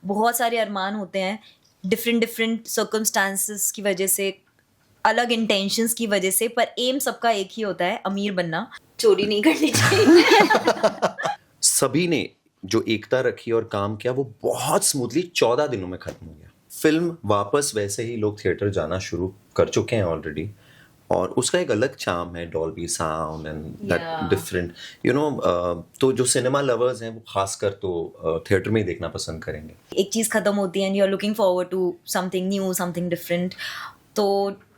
बहुत सारे अरमान होते हैं, डिफरेंट डिफरेंट सर्कमस्टांसेस की वजह से, अलग इंटेंशंस की वजह से, पर एम सबका एक ही होता है, अमीर बनना। चोरी नहीं करनी चाहिए। सभी ने जो एकता रखी और काम किया वो बहुत स्मूथली 14 दिनों में खत्म हो गया। फिल्म वापस वैसे ही लोग थिएटर जाना शुरू कर चुके हैं ऑलरेडी, और उसका एक अलग चार्म है, Dolby sound and that different तो जो सिनेमा लवर्स हैं वो खासकर तो थिएटर में ही देखना पसंद करेंगे। एक चीज़ खत्म होती है and you are looking forward to something new, something different. तो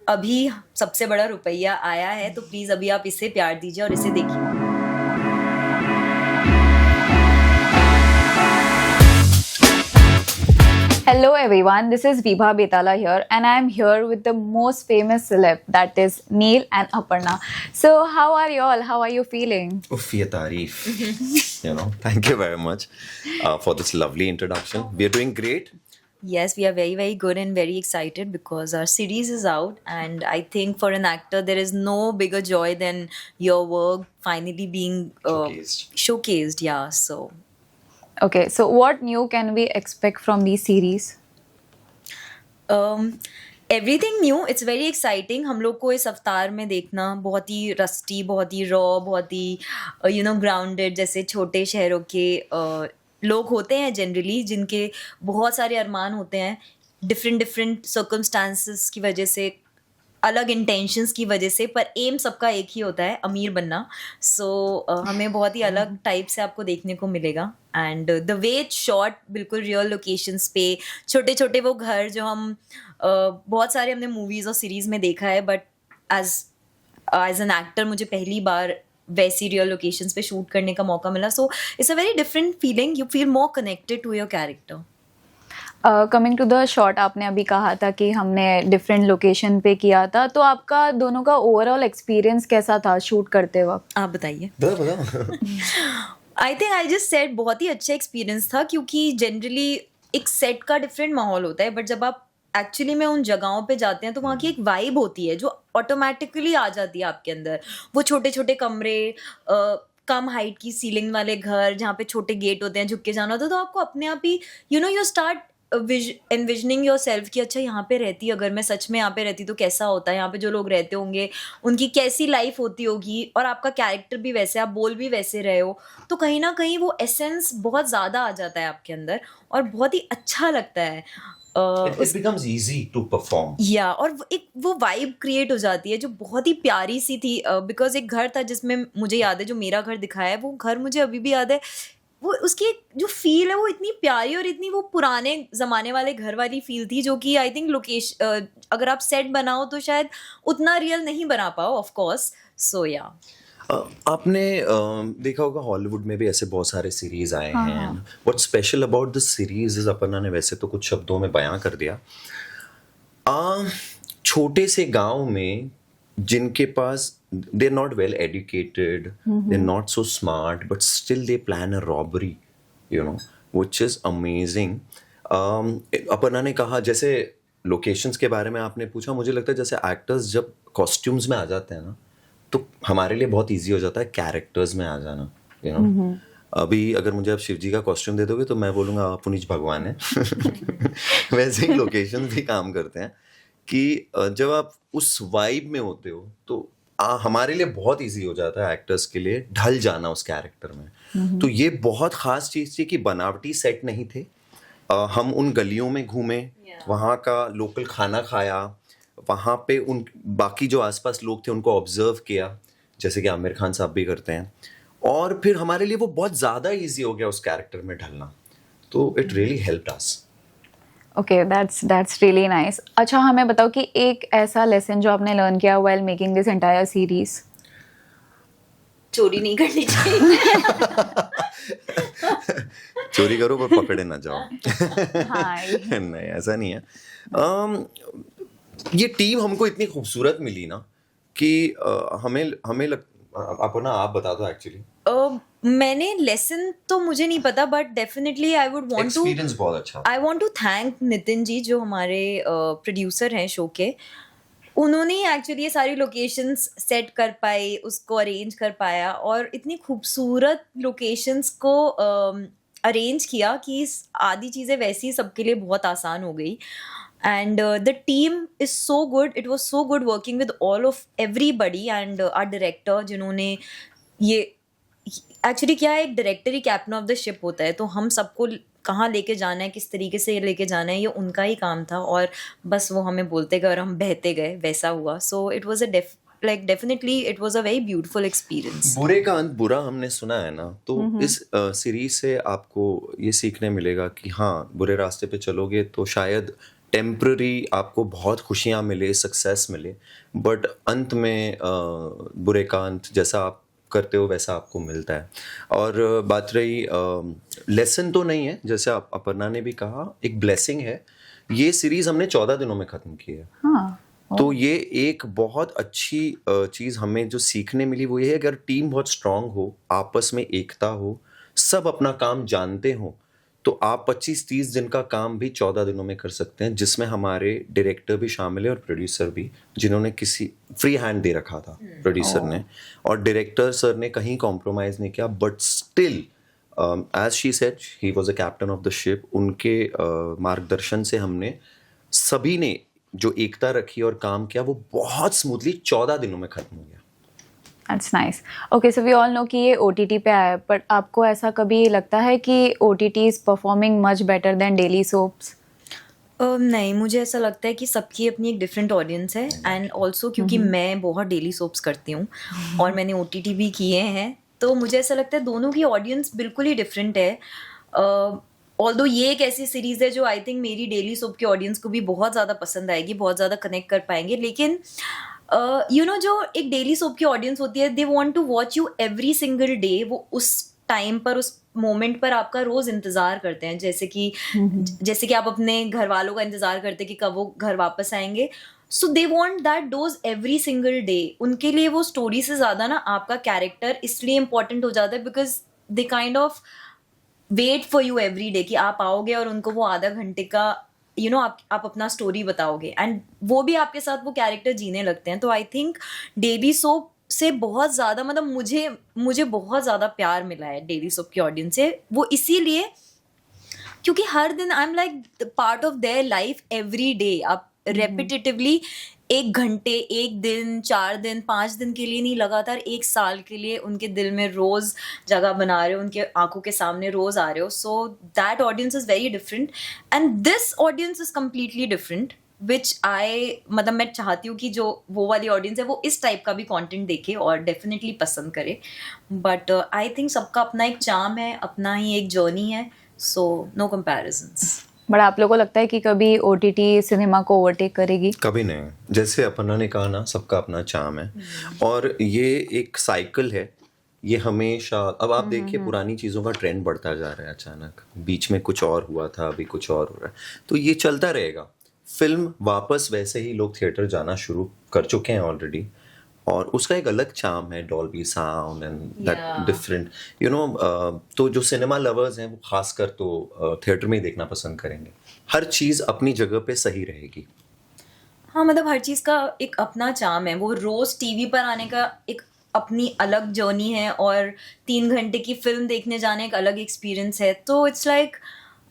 अभी सबसे बड़ा रुपया आया है, तो प्लीज़ अभी आप इसे प्यार दीजिए और इसे देखिए। Hello everyone, this is Vibha Betala here and I am here with the most famous celeb, that is Neil and Aparna. So how are you all? How are you feeling? Uff, ye tareef. Thank you very much for this lovely introduction. We are doing great. Yes, we are very, very good and very excited because our series is out, and I think for an actor, there is no bigger joy than your work finally being showcased. Yeah, so. Okay, so what new can we expect from these series? Everything new. It's very exciting. हम लोग को इस अवतार में देखना बहुत ही rusty, बहुत ही raw, बहुत ही ग्राउंडेड, जैसे छोटे शहरों के लोग होते हैं जनरली, जिनके बहुत सारे अरमान होते हैं, डिफरेंट डिफरेंट सर्कमस्टांसेस की वजह से, अलग इंटेंशंस की वजह से, पर एम सबका एक ही होता है, अमीर बनना। सो हमें बहुत ही अलग टाइप से आपको देखने को मिलेगा, and the way it's shot, बिल्कुल रियल लोकेशंस पे, छोटे छोटे वो घर जो हम बहुत सारे हमने मूवीज़ और सीरीज़ में देखा है, बट एज एन एक्टर मुझे पहली बार वैसी रियल लोकेशंस पे शूट करने का मौका मिला। So it's a very different feeling, you feel more connected to your character. Coming to the shot, आपने अभी कहा था कि हमने डिफरेंट लोकेशन पे किया था, तो आपका दोनों का ओवरऑल एक्सपीरियंस कैसा था शूट करते वक्त? आप बताइए। I think I just said बहुत ही अच्छा एक्सपीरियंस था, क्योंकि जनरली एक सेट का डिफरेंट माहौल होता है, बट जब आप एक्चुअली में उन जगहों पे जाते हैं तो वहाँ की एक वाइब होती है जो ऑटोमेटिकली आ जाती है आपके अंदर। वो छोटे छोटे कमरे, कम हाइट की सीलिंग वाले घर, जहाँ पे छोटे गेट होते हैं, झुक के जाना होता है, तो आपको अपने आप ही you start envisioning yourself कि अच्छा यहाँ पे रहती, अगर मैं सच में यहाँ पे रहती तो कैसा होता है, यहाँ पे जो लोग रहते होंगे उनकी कैसी लाइफ होती होगी, और आपका कैरेक्टर भी वैसे, आप बोल भी वैसे रहे हो, तो कहीं ना कहीं वो एसेंस बहुत ज़्यादा आ जाता है आपके अंदर और बहुत ही अच्छा लगता है। It becomes easy to perform. या और एक वो वाइब क्रिएट हो जाती है जो बहुत ही प्यारी सी थी, बिकॉज एक घर था जिसमें मुझे याद है, जो मेरा घर दिखाया है, वो घर मुझे अभी भी याद है। वो उसकी जो फील है वो इतनी प्यारी और इतनी वो पुराने ज़माने वाले घर वाली फील थी, जो कि आई थिंक लोकेशन अगर आप सेट बनाओ तो शायद उतना रियल नहीं बना पाओ, ऑफ कोर्स। सो या आपने देखा होगा हॉलीवुड में भी ऐसे बहुत सारे सीरीज आए हैं। What special about this series is, Aparna ने वैसे तो कुछ शब्दों में बयां कर दिया, छोटे से गांव में जिनके पास they are not well educated, they are not so smart, but still they plan a robbery, which is amazing. Aparna ने कहा, जैसे लोकेशंस के बारे में आपने पूछा, मुझे लगता है जैसे एक्टर्स जब कॉस्ट्यूम्स में आ जाते हैं ना, तो हमारे लिए बहुत इजी हो जाता है कैरेक्टर्स में आ जाना। अभी अगर मुझे आप शिवजी का कॉस्ट्यूम दे दोगे तो मैं बोलूँगा आप पुनीत भगवान है। वैसे ही लोकेशन भी काम करते हैं कि जब आप उस वाइब में होते हो तो हमारे लिए बहुत इजी हो जाता है एक्टर्स के लिए ढल जाना उस कैरेक्टर में। तो ये बहुत ख़ास चीज़ थी कि बनावटी सेट नहीं थे। हम उन गलियों में घूमे, वहाँ का लोकल खाना खाया, वहाँ पे उन बाकी जो आसपास लोग थे उनको ऑब्जर्व किया, जैसे कि आमिर खान साहब भी करते हैं, और फिर हमारे लिए वो बहुत ज़्यादा इजी हो गया उस कैरेक्टर में ढलना। तो it really helped us. Okay, that's really nice. अच्छा, हमें बताओ कि एक ऐसा लेसन जो आपने लर्न किया while making this entire series. चोरी नहीं करनी चाहिए। चोरी करो पर पकड़े ना जाओ। हाँ, नहीं, ऐसा नहीं है। ये टीम हमको इतनी खूबसूरत मिली ना कि हमें आप बता दो एक्चुअली। मैंने लेसन तो मुझे नहीं पता, but definitely I would want to, experience बहुत अच्छा। I want to thank Nitin ji, जो हमारे प्रोड्यूसर हैं शो के। उन्होंने एक्चुअली ये सारी लोकेशंस सेट कर पाई, उसको अरेंज कर पाया, और इतनी खूबसूरत लोकेशंस को अरेंज किया कि आधी चीज़ें वैसी ही सबके लिए बहुत आसान हो गई. And the team is so good. It was so good working with all of everybody and our director जिन्होंने ये एक्चुअली क्या है, एक director he captain of the ship होता है, तो हम सबको कहाँ लेके जाना है, किस तरीके से लेके जाना है, ये उनका ही काम था और बस वो हमें बोलते गए और हम बहते गए, वैसा हुआ. So it was a definitely it was a very beautiful experience. बुरे का अंत बुरा हमने सुना है ना, तो इस सीरीज से आपको ये सीखने मिलेगा कि हाँ, बुरे रास्ते पे चलोगे तो शायद टेम्पररी आपको बहुत खुशियाँ मिले, सक्सेस मिले, बट अंत में बुरे का अंत जैसा आप करते हो वैसा आपको मिलता है. और बात रही लेसन, तो नहीं है, जैसे अपर्णा ने भी कहा, एक ब्लेसिंग है. ये सीरीज हमने 14 दिनों में ख़त्म की है. हाँ. तो ये एक बहुत अच्छी चीज़ हमें जो सीखने मिली वो ये है, अगर टीम बहुत स्ट्रांग हो, आपस में एकता हो, सब अपना काम जानते हो, तो आप 25-30 दिन का काम भी 14 दिनों में कर सकते हैं, जिसमें हमारे डायरेक्टर भी शामिल है और प्रोड्यूसर भी, जिन्होंने किसी फ्री हैंड दे रखा था प्रोड्यूसर ने, और डायरेक्टर सर ने कहीं कॉम्प्रोमाइज़ नहीं किया, but still as she said he was a captain of the ship. उनके मार्गदर्शन से हमने सभी ने जो एकता रखी और काम किया वो बहुत स्मूथली 14 दिनों में खत्म हो गया. That's nice. Okay, so we all know कि ये OTT पे आया है, but आपको ऐसा कभी लगता है कि OTT is performing much better than daily soaps? नहीं, मुझे ऐसा लगता है कि सबकी अपनी एक डिफरेंट ऑडियंस है. एंड ऑल्सो क्योंकि मैं बहुत डेली सोप्स करती हूँ और मैंने OTT भी किए हैं, तो मुझे ऐसा लगता है दोनों की ऑडियंस बिल्कुल ही डिफरेंट है. ऑल्दो ये एक ऐसी सीरीज़ है जो आई थिंक मेरी डेली सोप की ऑडियंस को भी बहुत ज़्यादा पसंद आएगी, बहुत ज़्यादा कनेक्ट कर पाएंगे. लेकिन जो एक डेली सोप की ऑडियंस होती है, they want to watch you every single day. वो उस टाइम पर, उस मोमेंट पर आपका रोज इंतजार करते हैं, जैसे कि आप अपने घर वालों का इंतजार करते हैं कि कब वो घर वापस आएंगे. So they want that dose every single day. उनके लिए वो स्टोरी से ज़्यादा ना आपका कैरेक्टर इसलिए इम्पोर्टेंट हो जाता है because they kind of wait for you every day कि आप आओगे और उनको वो आधा घंटे का आप अपना स्टोरी बताओगे, एंड वो भी आपके साथ वो कैरेक्टर जीने लगते हैं. तो आई थिंक डेली सोप से बहुत ज़्यादा, मतलब मुझे बहुत ज़्यादा प्यार मिला है डेली सोप की ऑडियंस से. वो इसीलिए क्योंकि हर दिन I am like part of their life every day. आप रेपिटेटिवली 1 घंटे, 1 दिन, 4 दिन, 5 दिन के लिए नहीं, लगातार 1 साल के लिए उनके दिल में रोज जगह बना रहे हो, उनके आंखों के सामने रोज आ रहे हो. So that audience is very different and this audience is completely different, which मतलब मैं चाहती हूँ कि जो वो वाली ऑडियंस है वो इस टाइप का भी कंटेंट देखे और डेफिनेटली पसंद करे. बट आई थिंक सबका अपना एक चार्म है, अपना ही एक जर्नी है, सो नो कंपैरिजंस. बट आप लोगों को लगता है कि कभी OTT सिनेमा को ओवरटेक करेगी? कभी नहीं. जैसे अपर्णा ने कहा ना, सबका अपना चार्म है और ये एक साइकिल है. ये हमेशा, अब आप देखिए पुरानी चीज़ों का ट्रेंड बढ़ता जा रहा है, अचानक बीच में कुछ और हुआ था, अभी कुछ और हो रहा है, तो ये चलता रहेगा. फिल्म वापस वैसे ही लोग थिएटर जाना शुरू कर चुके हैं ऑलरेडी, और उसका एक अलग चार्म है, Dolby sound and that different तो जो सिनेमा लवर्स हैं वो खासकर तो थिएटर में ही देखना पसंद करेंगे. हर चीज़ अपनी जगह पे सही रहेगी. हाँ, मतलब हर चीज़ का एक अपना चार्म है. वो रोज़ टीवी पर आने का एक अपनी अलग जर्नी है और 3 घंटे की फिल्म देखने जाने एक अलग एक्सपीरियंस है. तो इट्स लाइक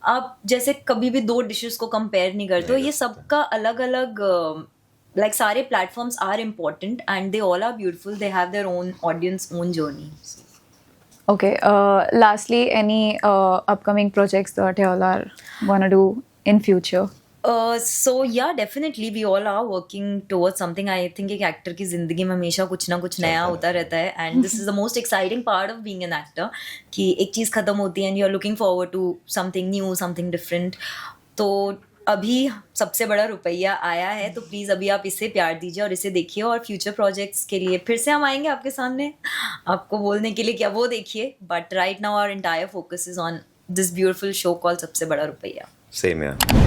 आप जैसे कभी भी 2 डिशेस को कंपेयर नहीं करते हो. ये सबका अलग अलग, like सारे platforms are important and they all are beautiful. They have their own audience, own journey. Okay, lastly, any upcoming projects that you all are gonna do in future? So yeah, definitely we all are working towards something. I think एक actor की जिंदगी में हमेशा कुछ ना कुछ नया होता रहता है, and this is the most exciting part of being an actor, कि एक चीज़ खत्म होती है and you're looking forward to something new, something different. तो अभी सबसे बड़ा रुपया आया है, तो प्लीज़ अभी आप इसे प्यार दीजिए और इसे देखिए, और फ्यूचर प्रोजेक्ट्स के लिए फिर से हम आएंगे आपके सामने आपको बोलने के लिए क्या वो देखिए. But right now our entire focus is on this beautiful show called Sabse Bada रुपया. सेम यार.